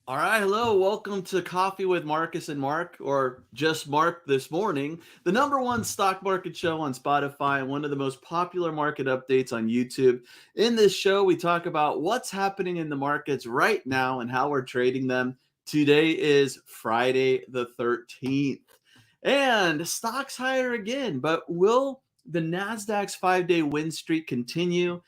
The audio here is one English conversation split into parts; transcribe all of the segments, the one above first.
All right, hello. Welcome to Coffee with Marcus and Mark, or just Mark this morning, the number one stock market show on Spotify and one of the most popular market updates on YouTube. In this show, we talk about what's happening in the markets right now and how we're trading them. Today is Friday the 13th, and stocks higher again, but will the NASDAQ's 5 day win streak continue?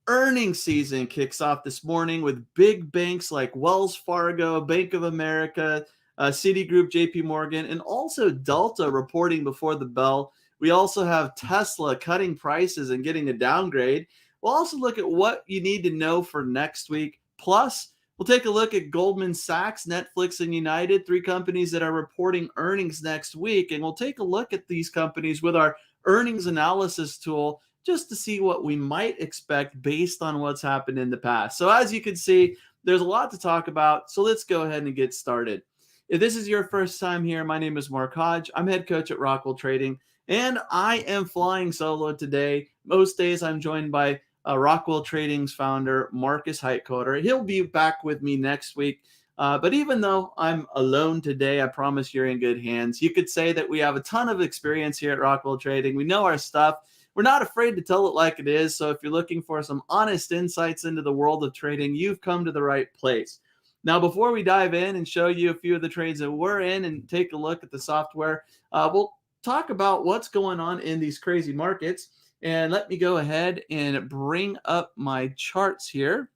Earnings season kicks off this morning with big banks like Wells Fargo, Bank of America, Citigroup, JP Morgan, and also Delta reporting before the bell. We also have Tesla cutting prices and getting a downgrade. We'll also look at what you need to know for next week. Plus, we'll take a look at Goldman Sachs, Netflix, and United, three companies that are reporting earnings next week. And we'll take a look at these companies with our earnings analysis tool just to see what we might expect based on what's happened in the past. So as you can see, there's a lot to talk about. So let's go ahead and get started. If this is your first time here, my name is Mark Hodge. I'm head coach at Rockwell Trading, and I am flying solo today. Most days I'm joined by Rockwell Trading's founder, Markus Heitkoetter. He'll be back with me next week. But even though I'm alone today, I promise you're in good hands. You could say that we have a ton of experience here at Rockwell Trading. We know our stuff. We're not afraid to tell it like it is. So if you're looking for some honest insights into the world of trading, you've come to the right place. Now, before we dive in and show you a few of the trades that we're in and take a look at the software, we'll talk about what's going on in these crazy markets. And let me go ahead and bring up my charts here.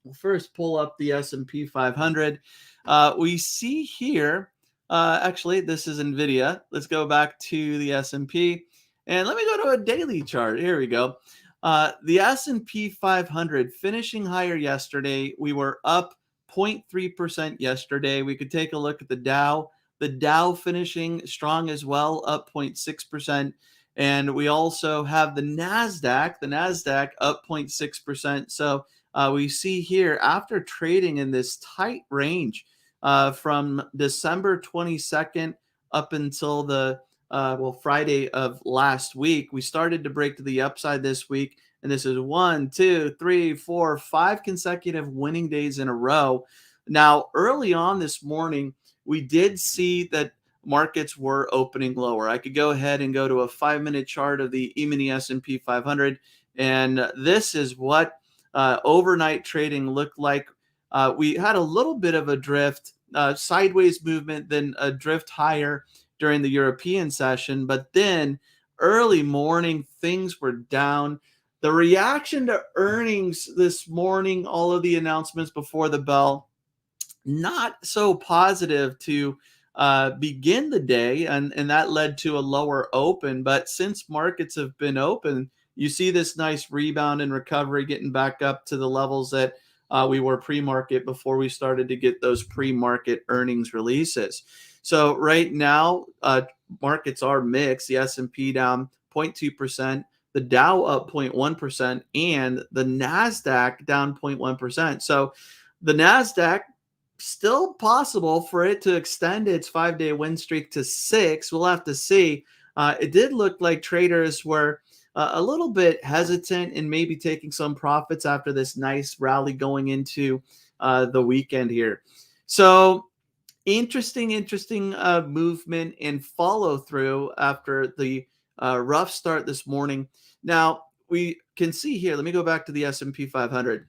We'll first pull up the S&P 500. We see here, actually, this is NVIDIA. Let's go back to the S&P. And let me go to a daily chart. Here we go. The S&P 500 finishing higher yesterday. We were up 0.3% yesterday. We could take a look at the Dow. The Dow finishing strong as well, up 0.6%. And we also have the NASDAQ up 0.6%. So we see here after trading in this tight range from December 22nd up until the Friday of last week, we started to break to the upside this week. And this is 1, 2, 3, 4, 5 consecutive winning days in a row. Now, early on this morning, we did see that markets were opening lower. I could go ahead and go to a 5-minute chart of the E-mini S&P 500. And this is what overnight trading looked like. We had a little bit of a drift, sideways movement, then a drift higher during the European session, but then early morning, things were down. The reaction to earnings this morning, all of the announcements before the bell, not so positive to begin the day, and that led to a lower open. But since markets have been open, you see this nice rebound and recovery getting back up to the levels that we were pre-market before we started to get those pre-market earnings releases. So right now, markets are mixed. The S&P down 0.2%, the Dow up 0.1%, and the NASDAQ down 0.1%. So the NASDAQ, still possible for it to extend its 5-day win streak to 6. We'll have to see. It did look like traders were a little bit hesitant and maybe taking some profits after this nice rally going into the weekend here. So interesting movement and follow through after the rough start this morning. Now we can see here, let me go back to the S&P 500.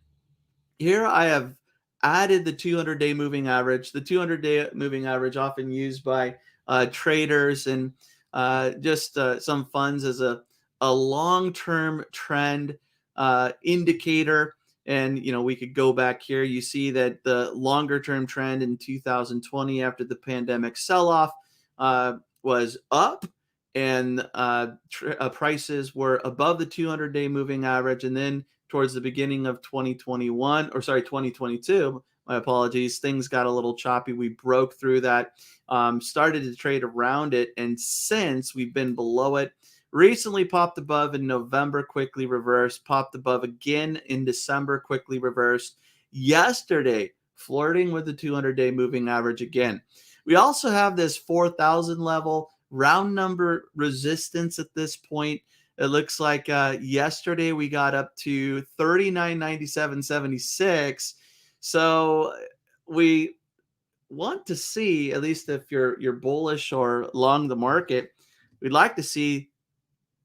Here I have added the 200-day moving average. The 200-day moving average often used by traders and just some funds as a long-term trend indicator. And, we could go back here. You see that the longer-term trend in 2020 after the pandemic sell-off was up, and prices were above the 200-day moving average. And then towards the beginning of 2022, my apologies, things got a little choppy. We broke through that, started to trade around it, and since we've been below it. Recently popped above in November, quickly reversed, popped above again in December, quickly reversed. Yesterday, flirting with the 200-day moving average again. We also have this 4,000 level, round number resistance at this point. It looks like yesterday we got up to 39.97.76. So we want to see, at least if you're bullish or long the market, we'd like to see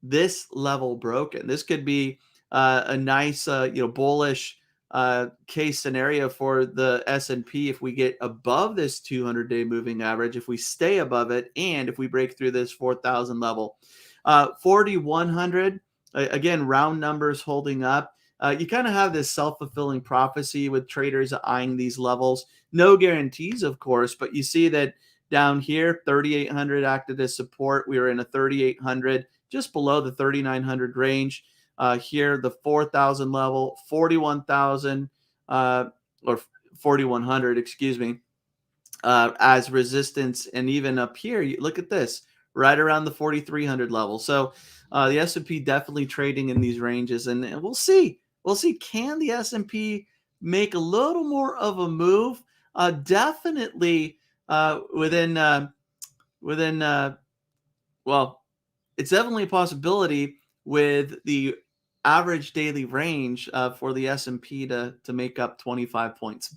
this level broken. This could be a nice, bullish case scenario for the S&P if we get above this 200-day moving average, if we stay above it, and if we break through this 4,000 level. 4,100, again, round numbers holding up. You kind of have this self-fulfilling prophecy with traders eyeing these levels. No guarantees, of course, but you see that down here, 3,800 acted as support. We were in a 3,800, just below the 3,900 range. Here, the 4,000 level, 41,000 or 4,100, excuse me, as resistance. And even up here, you look at this, right around the 4,300 level. So the S&P definitely trading in these ranges, and we'll see. We'll see. Can the S&P make a little more of a move? Definitely within well, it's definitely a possibility with the average daily range for the S&P to make up 25 points.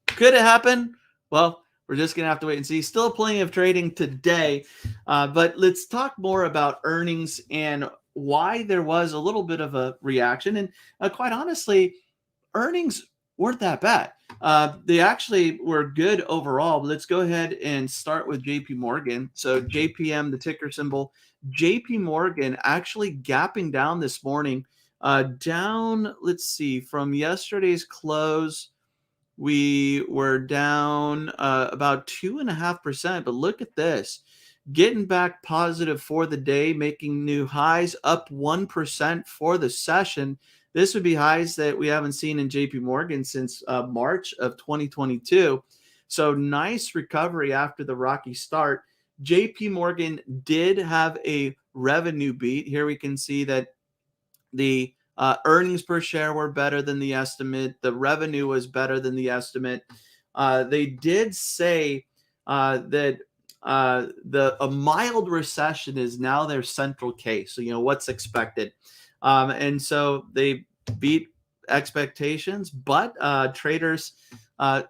Could it happen? Well, we're just going to have to wait and see. Still plenty of trading today, but let's talk more about earnings and why there was a little bit of a reaction. And quite honestly, earnings weren't that bad. They actually were good overall. But let's go ahead and start with JP Morgan. So JPM, the ticker symbol, JP Morgan actually gapping down this morning, down, let's see, from yesterday's close, we were down about 2.5%, but look at this, getting back positive for the day, making new highs, up 1% for the session. This would be highs that we haven't seen in JP Morgan since March of 2022. So nice recovery after the rocky start. JP Morgan did have a revenue beat. Here we can see that the earnings per share were better than the estimate. The revenue was better than the estimate. They did say that a mild recession is now their central case. So, what's expected. And so they beat expectations, but traders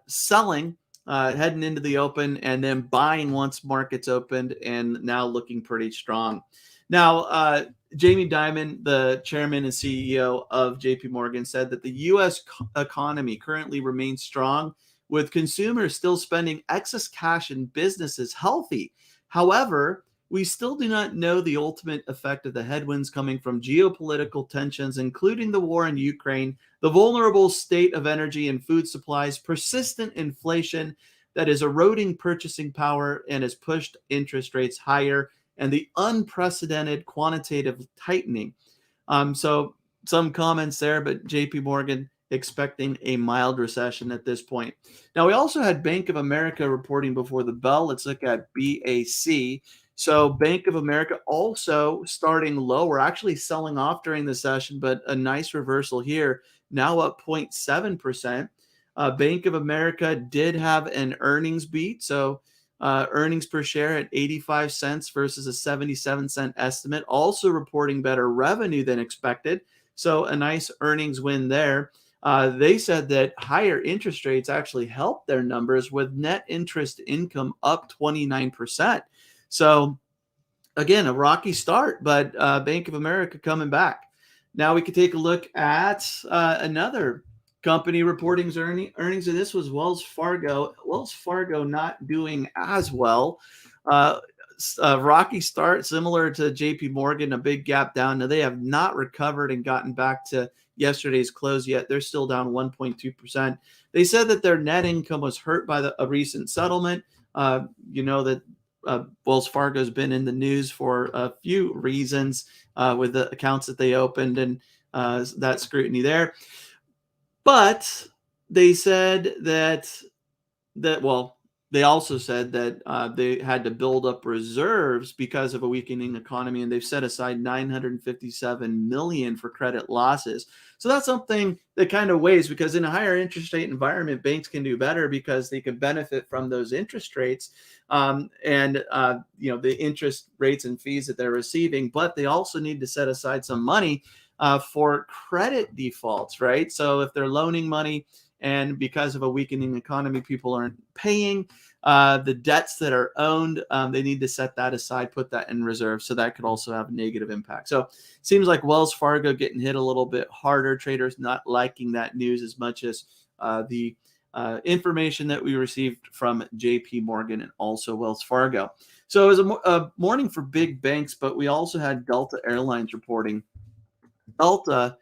selling heading into the open and then buying once markets opened, and now looking pretty strong. Now, Jamie Dimon, the chairman and CEO of JP Morgan, said that the U.S. economy currently remains strong, with consumers still spending excess cash and businesses healthy. However, we still do not know the ultimate effect of the headwinds coming from geopolitical tensions, including the war in Ukraine, the vulnerable state of energy and food supplies, persistent inflation that is eroding purchasing power and has pushed interest rates higher, and the unprecedented quantitative tightening. So some comments there, but JP Morgan expecting a mild recession at this point. Now, we also had Bank of America reporting before the bell. Let's look at BAC. So Bank of America also starting lower, actually selling off during the session, but a nice reversal here, now up 0.7%. Bank of America did have an earnings beat. So earnings per share at 85 cents versus a 77-cent estimate, also reporting better revenue than expected. So a nice earnings win there. They said that higher interest rates actually helped their numbers, with net interest income up 29%. So again, a rocky start, but Bank of America coming back. Now we could take a look at another company reporting earnings, and this was Wells Fargo. Wells Fargo not doing as well. Rocky start, similar to JP Morgan, a big gap down. Now they have not recovered and gotten back to yesterday's close yet. They're still down 1.2%. They said that their net income was hurt by a recent settlement. That Wells Fargo has been in the news for a few reasons with the accounts that they opened and that scrutiny there. But they said they also said that they had to build up reserves because of a weakening economy, and they've set aside $957 million for credit losses. So that's something that kind of weighs, because in a higher interest rate environment, banks can do better because they can benefit from those interest rates and the interest rates and fees that they're receiving. But they also need to set aside some money for credit defaults, right? So if they're loaning money and because of a weakening economy, people aren't paying. The debts that are owned, they need to set that aside, put that in reserve. So that could also have a negative impact. So seems like Wells Fargo getting hit a little bit harder. Traders not liking that news as much as the information that we received from JP Morgan and also Wells Fargo. So it was a morning for big banks, but we also had Delta Airlines reporting. Delta,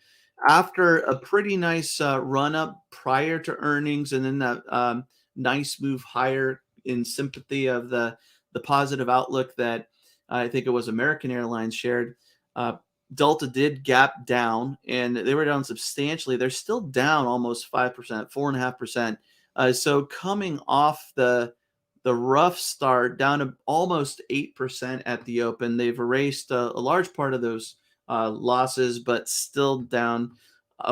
after a pretty nice run up prior to earnings, and then that nice move higher in sympathy of the positive outlook that I think it was American Airlines shared. Delta did gap down, and they were down substantially. They're still down almost 5%, 4.5%. So coming off the rough start, down to almost 8% at the open, they've erased a large part of those losses, but still down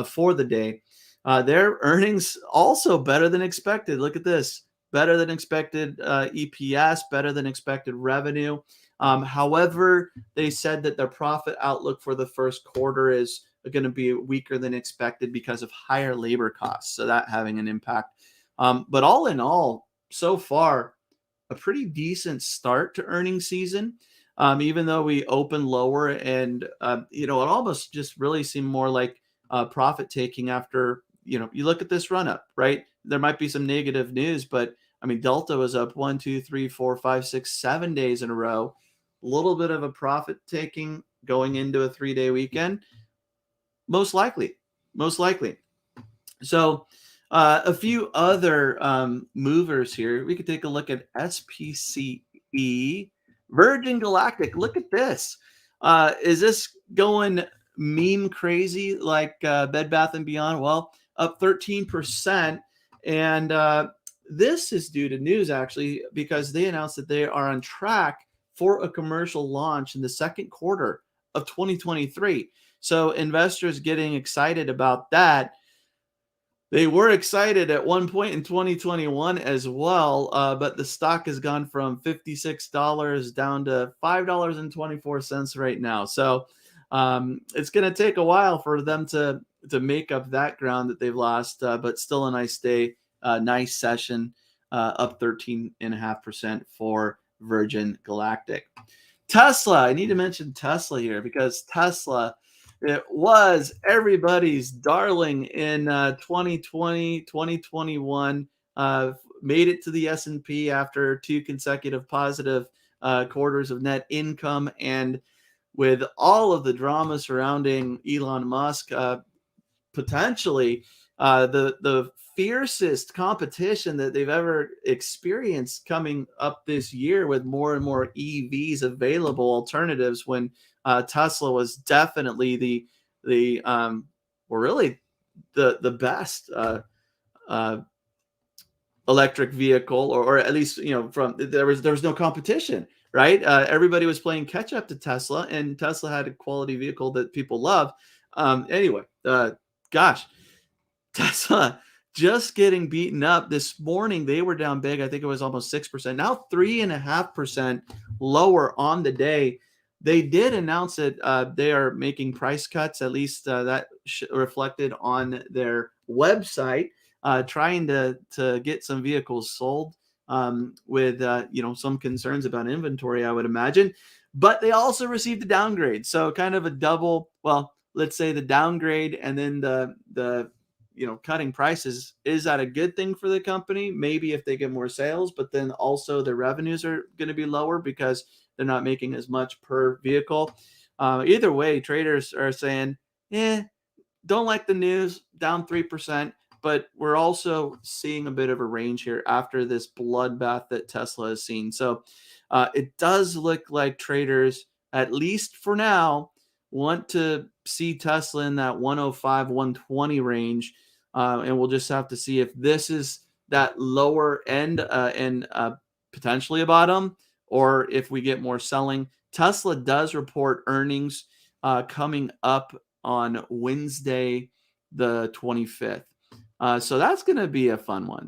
for the day. Their earnings also better than expected. Look at this. Better than expected EPS, better than expected revenue. However, they said that their profit outlook for the first quarter is going to be weaker than expected because of higher labor costs. So that having an impact. But all in all, so far, a pretty decent start to earnings season. Even though we opened lower, and it almost just really seemed more like profit taking after you look at this run up, right? There might be some negative news, but I mean, Delta was up 1, 2, 3, 4, 5, 6, 7 days in a row. A little bit of a profit taking going into a 3-day weekend, most likely. So a few other movers here. We could take a look at SPCE, Virgin Galactic. Look at this. Is this going meme crazy like Bed Bath & Beyond? Well, up 13%. And this is due to news, actually, because they announced that they are on track for a commercial launch in the second quarter of 2023. So investors getting excited about that. They were excited at one point in 2021 as well, but the stock has gone from $56 down to $5.24 right now. So it's going to take a while for them to make up that ground that they've lost, but still a nice day, nice session, up 13.5% for Virgin Galactic. Tesla, I need to mention Tesla here because Tesla, it was everybody's darling in 2020, 2021, made it to the S&P after 2 consecutive positive quarters of net income. And with all of the drama surrounding Elon Musk, potentially the fiercest competition that they've ever experienced coming up this year with more and more EVs available, alternatives, when Tesla was definitely the best electric vehicle, or at least from there was no competition, right? Everybody was playing catch up to Tesla, and Tesla had a quality vehicle that people love. Anyway, gosh, Tesla just getting beaten up this morning. They were down big. I think it was almost 6%. Now 3.5% lower on the day. They did announce that they are making price cuts. At least that reflected on their website, trying to get some vehicles sold with some concerns about inventory, I would imagine. But they also received a downgrade. So kind of a double, well, let's say the downgrade and then the cutting prices. Is that a good thing for the company? Maybe if they get more sales, but then also their revenues are going to be lower because they're not making as much per vehicle. Either way, traders are saying, don't like the news, down 3%, but we're also seeing a bit of a range here after this bloodbath that Tesla has seen. So it does look like traders, at least for now, want to see Tesla in that 105, 120 range. And we'll just have to see if this is that lower end and potentially a bottom, or if we get more selling. Tesla does report earnings coming up on Wednesday, the 25th. So that's going to be a fun one.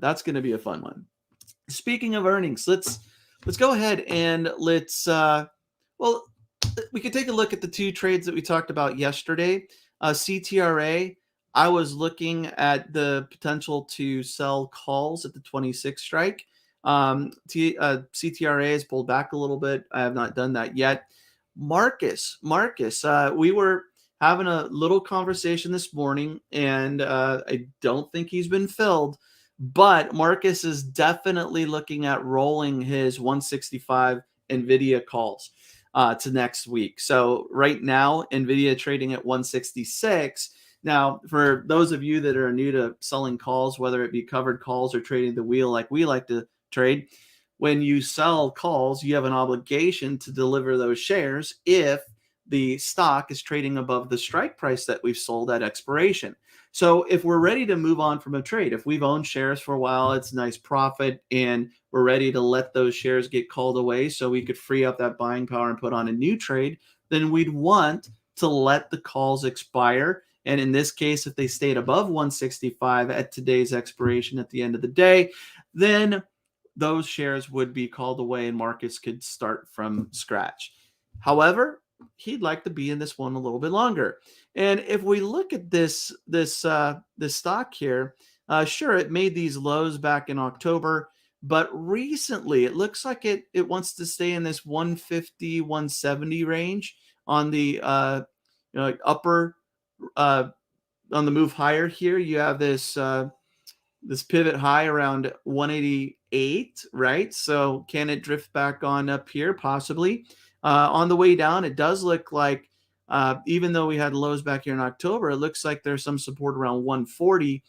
Speaking of earnings, let's go ahead and we could take a look at the two trades that we talked about yesterday. CTRA, I was looking at the potential to sell calls at the 26 strike. CTRA has pulled back a little bit. I have not done that yet. Marcus, we were having a little conversation this morning, and I don't think he's been filled, but Marcus is definitely looking at rolling his 165 NVIDIA calls to next week. So right now, NVIDIA trading at 166. Now, for those of you that are new to selling calls, whether it be covered calls or trading the wheel like we like to trade, when you sell calls, you have an obligation to deliver those shares if the stock is trading above the strike price that we've sold at expiration. So if we're ready to move on from a trade, if we've owned shares for a while, it's a nice profit, and we're ready to let those shares get called away so we could free up that buying power and put on a new trade, then we'd want to let the calls expire. And in this case, if they stayed above 165 at today's expiration at the end of the day, then those shares would be called away and Marcus could start from scratch. However, he'd like to be in this one a little bit longer. And if we look at this stock here, sure, it made these lows back in October, but recently it looks like it wants to stay in this 150, 170 range on the upper on the move higher here. You have this this pivot high around 188, right? So can it drift back on up here? Possibly. On the way down, it does look like, even though we had lows back here in October, it looks like there's some support around 140.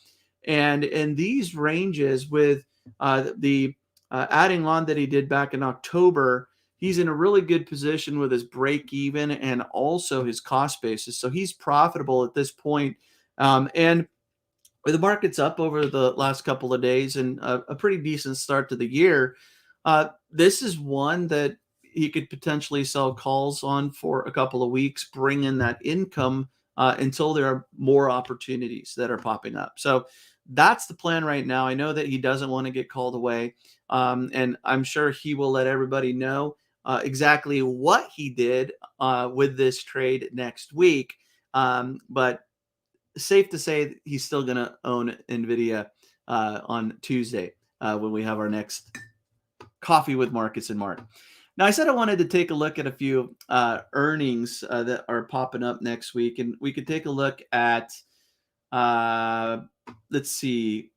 And in these ranges with the adding on that he did back in October, he's in a really good position with his break even and also his cost basis. So he's profitable at this point. And the market's up over the last couple of days and a pretty decent start to the year. This is one that he could potentially sell calls on for a couple of weeks, bring in that income until there are more opportunities that are popping up. So that's the plan right now. I know that he doesn't want to get called away, and I'm sure he will let everybody know exactly what he did with this trade next week. But safe to say he's still going to own NVIDIA on Tuesday when we have our next Coffee with Marcus and Mark. Now, I said I wanted to take a look at a few earnings that are popping up next week, and we could take a look at, let's see,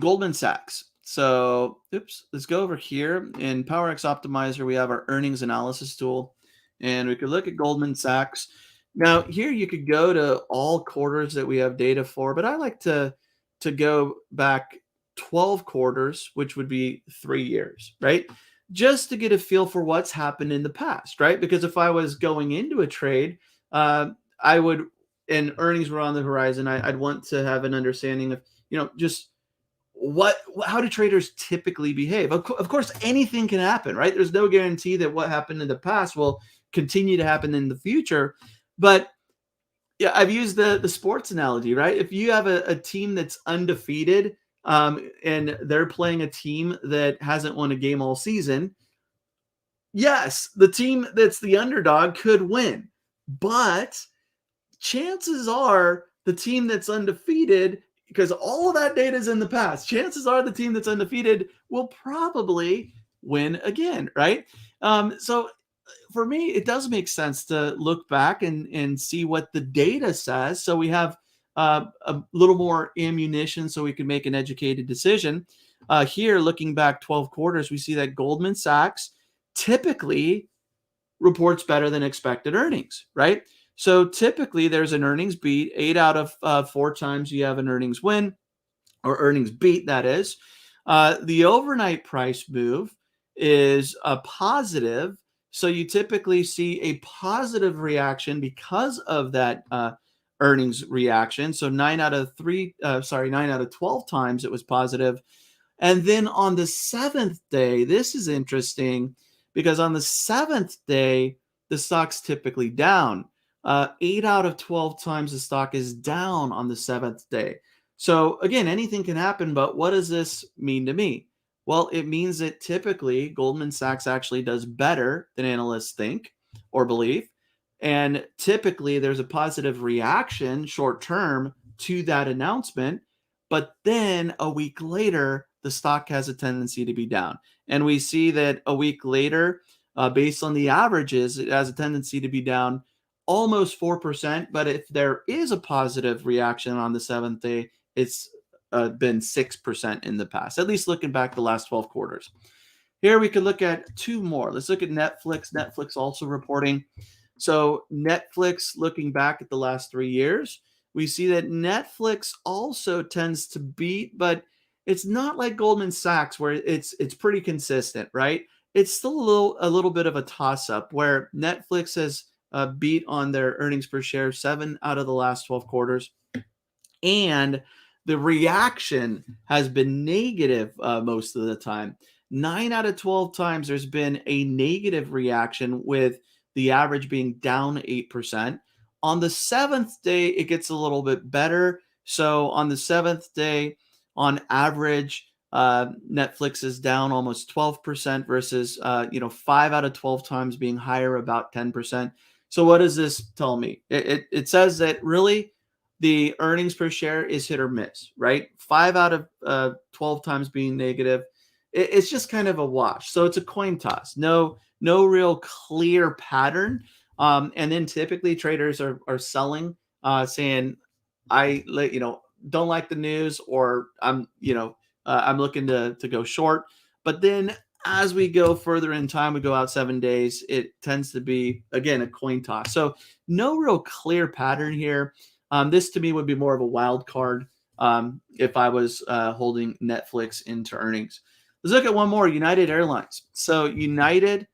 Goldman Sachs. So, let's go over here. In PowerX Optimizer, we have our earnings analysis tool, and we could look at Goldman Sachs. Now, here you could go to all quarters that we have data for, but I like to go back 12 quarters, which would be 3 years, right? Just to get a feel for what's happened in the past, right? Because if I was going into a trade, I would, and earnings were on the horizon, I'd want to have an understanding of, just how do traders typically behave? Of course, anything can happen, right? There's no guarantee that what happened in the past will continue to happen in the future. But yeah, I've used the sports analogy, right? If you have a team that's undefeated, and they're playing a team that hasn't won a game all season, yes, the team that's the underdog could win. But chances are the team that's undefeated, because all of that data is in the past, chances are the team that's undefeated will probably win again, right? So for me, it does make sense to look back and see what the data says. So we have a little more ammunition so we can make an educated decision. Here, looking back 12 quarters, we see that Goldman Sachs typically reports better than expected earnings, right? So typically there's an earnings beat. 8 out of 4 times you have an earnings win, or earnings beat, that is. The overnight price move is a positive. So you typically see a positive reaction because of that earnings reaction. So 9 out of 12 times it was positive. And then on the 7th day, this is interesting because on the 7th day, the stock's typically down. 8 out of 12 times the stock is down on the 7th day. So again, anything can happen, but what does this mean to me? Well, it means that typically Goldman Sachs actually does better than analysts think or believe. And typically there's a positive reaction short term to that announcement. But then a week later, the stock has a tendency to be down. And we see that a week later, based on the averages, it has a tendency to be down almost 4%. But if there is a positive reaction on the seventh day, it's been 6% in the past, at least looking back the last 12 quarters. Here we could look at two more. Let's look at Netflix. Netflix also reporting. So Netflix, looking back at the last 3 years, we see that Netflix also tends to beat, but it's not like Goldman Sachs where it's pretty consistent, right? It's still a little bit of a toss up where Netflix has beat on their earnings per share 7 out of the last 12 quarters, and the reaction has been negative most of the time. 9 out of 12 times there's been a negative reaction, with the average being down 8%. On the seventh day, it gets a little bit better. So on the seventh day, on average, Netflix is down almost 12% versus 5 out of 12 times being higher, about 10%. So what does this tell me? It says that really the earnings per share is hit or miss, right? 5 out of 12 times being negative. It's just kind of a wash. So it's a coin toss. No real clear pattern. And then typically traders are selling, saying, I don't like the news, or I'm looking to go short. But then as we go further in time, we go out 7 days, it tends to be, again, a coin toss. So no real clear pattern here. This to me would be more of a wild card if I was holding Netflix into earnings. Let's look at one more, United Airlines. So United,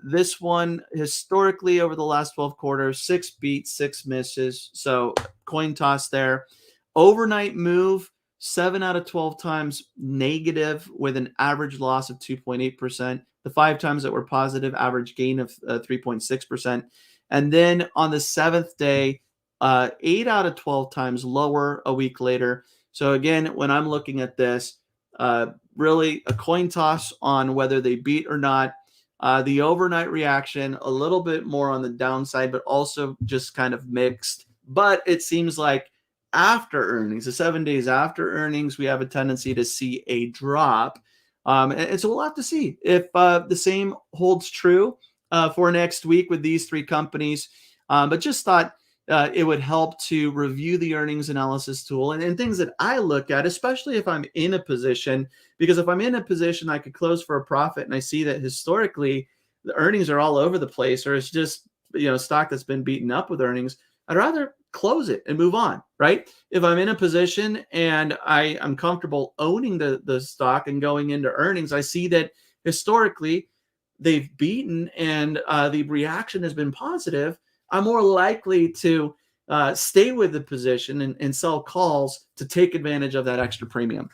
this one historically over the last 12 quarters, 6 beats, 6 misses. So coin toss there. Overnight move, 7 out of 12 times negative, with an average loss of 2.8%. The 5 times that were positive, average gain of 3.6%. And then on the seventh day, 8 out of 12 times lower a week later. So again, when I'm looking at this, really a coin toss on whether they beat or not. The overnight reaction, a little bit more on the downside, but also just kind of mixed. But it seems like after earnings, the 7 days after earnings, we have a tendency to see a drop. And so we'll have to see if the same holds true for next week with these 3 companies. But just thought it would help to review the earnings analysis tool and things that I look at, especially if I'm in a position, because if I'm in a position, I could close for a profit and I see that historically the earnings are all over the place, or it's just, stock that's been beaten up with earnings, I'd rather close it and move on, right? If I'm in a position and I'm comfortable owning the stock and going into earnings, I see that historically they've beaten and the reaction has been positive, I'm more likely to stay with the position and sell calls to take advantage of that extra premium.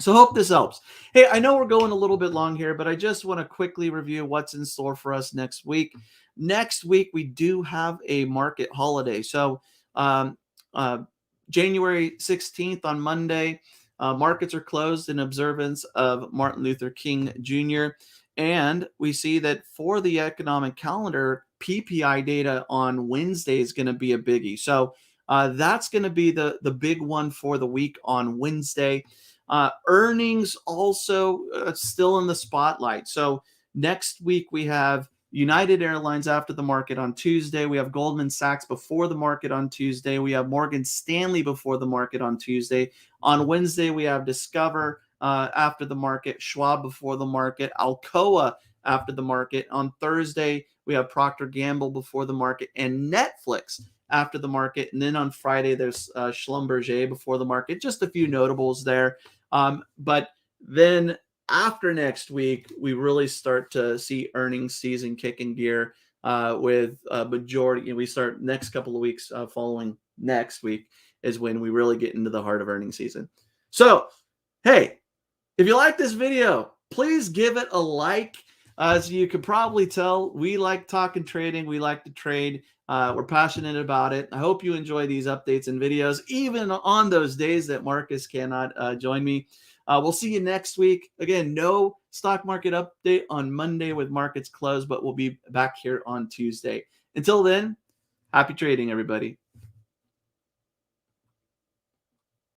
So hope this helps. Hey, I know we're going a little bit long here, but I just want to quickly review what's in store for us next week. Next week, we do have a market holiday. So January 16th on Monday, markets are closed in observance of Martin Luther King Jr. And we see that for the economic calendar, PPI data on Wednesday is going to be a biggie. So that's going to be the big one for the week on Wednesday. Earnings also still in the spotlight. So next week we have United Airlines after the market on Tuesday. We have Goldman Sachs before the market on Tuesday. We have Morgan Stanley before the market on Tuesday. On Wednesday, we have Discover after the market, Schwab before the market, Alcoa after the market. On Thursday, we have Procter & Gamble before the market, and Netflix after the market. And then on Friday, there's Schlumberger before the market. Just a few notables there. But then after next week, we really start to see earnings season kick in gear with a majority. We start next couple of weeks following next week is when we really get into the heart of earnings season. So, hey, if you like this video, please give it a like. As you could probably tell, we like talking trading. We like to trade. We're passionate about it. I hope you enjoy these updates and videos, even on those days that Marcus cannot join me. We'll see you next week. Again, no stock market update on Monday with markets closed, but we'll be back here on Tuesday. Until then, happy trading, everybody.